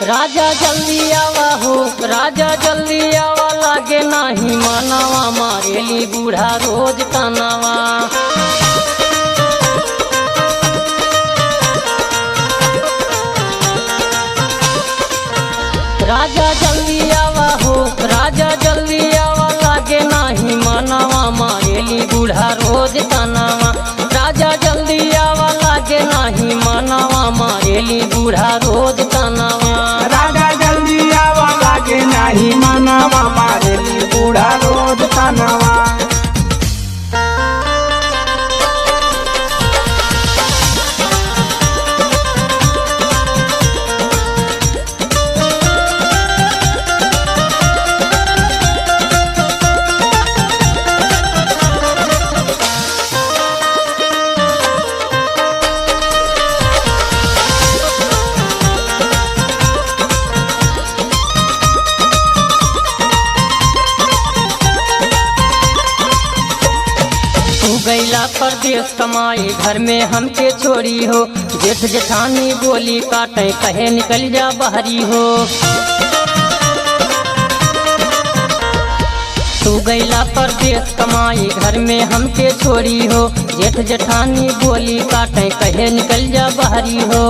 राजा जल्दी आवा हो, राजा जल्दी आवा, लागे नाही मानवा, मारेली बूढ़ा रोज तानावा। राजा जल्दी आवा हो, राजा जल्दी आवा, लागे नाही मानवा, मारेली बूढ़ा रोज तानावा। राजा जल्दी आवा, लागे नाही मानवा, मारेली बूढ़ा रोज तानावा। राजा जल्दी आवा, लागे नाही मानवा, मारेली बूढ़ा रोज तानावा। गैला परदेश कमाई, घर में हमके छोड़ी हो, जेठ जेठानी गोली काटे, कहे निकल जा बाहरी हो। तू गैला परदेश कमाई, घर में हमके छोड़ी हो, जेठ जेठानी गोली काटे, कहे निकल जा बाहरी हो।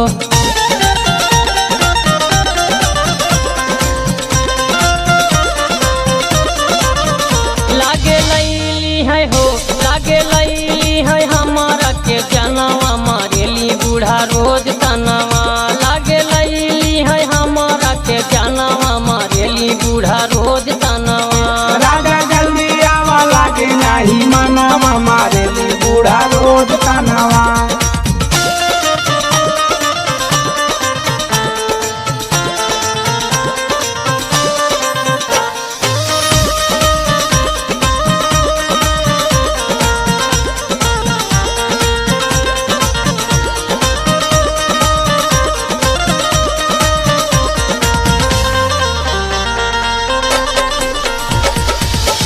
लागे लैली है हो, लागे लैली है हमारा के जानवा, मारेली बूढ़ा रोज तानावा। लागे लैली है हमारा के जानवा, मारेली बूढ़ा रोज तानावा। राजा जल्दी आवा, लागे नाही मानवा, मारेली बूढ़ा रोज तानावा।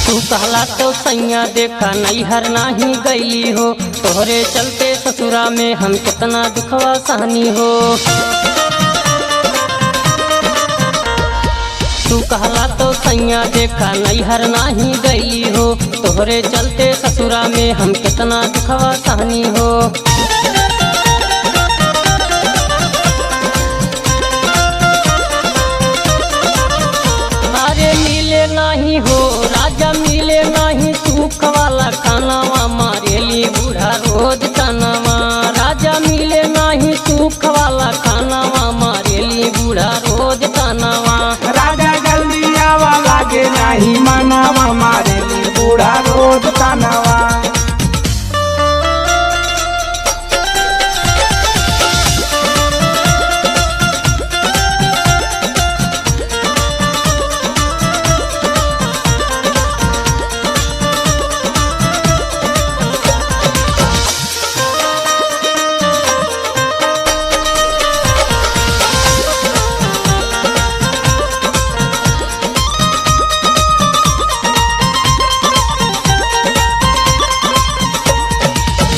तू कहला तो सैया देखा नैहर नाही गईली हो, तोहरे चलते ससुरा में हम कितना दुखवा सहनी हो। तू कहला तो सैया देखा नैहर नाही गईली हो, तोहरे चलते ससुरा में हम कितना दुखवा सहनी हो। अरे मिले नाही हो, राजा मिले नहीं सुख वाला खानावा, मारेली बूढ़ा रोज तानावा। राजा मिले नहीं सुख वाला खानावा, मारेली बूढ़ा रोज तानावा। राजा जल्दी आवा, लागे नाही मानवा, मारेली बूढ़ा रोज तानावा।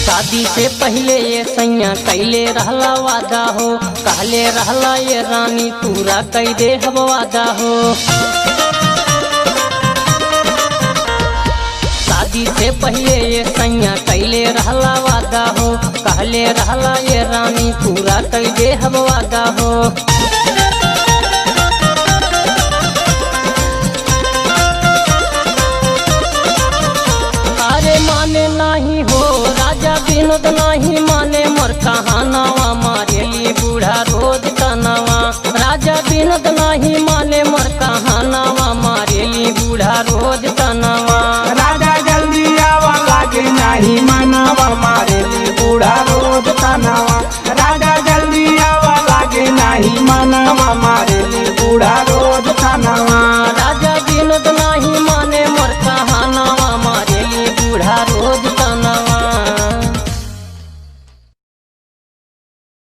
शादी से पहले ये सैया कैले रहला वादा हो, कहले रहला ये रानी पूरा कई दे हम वादा हो। शादी से पहले ये सैया कैले रहला वादा हो, कहले रहला ये रानी पूरा कई दे हम वादा हो। अरे माने नहीं हो, राजा विनोद नहीं माने मोर कहानावा, मारेली बूढ़ा रोज तानावा। राजा विनोद नहीं माने मोर कहानावा, मारेली बूढ़ा रोज तानावा। राजा जल्दी आवा, लागे नाही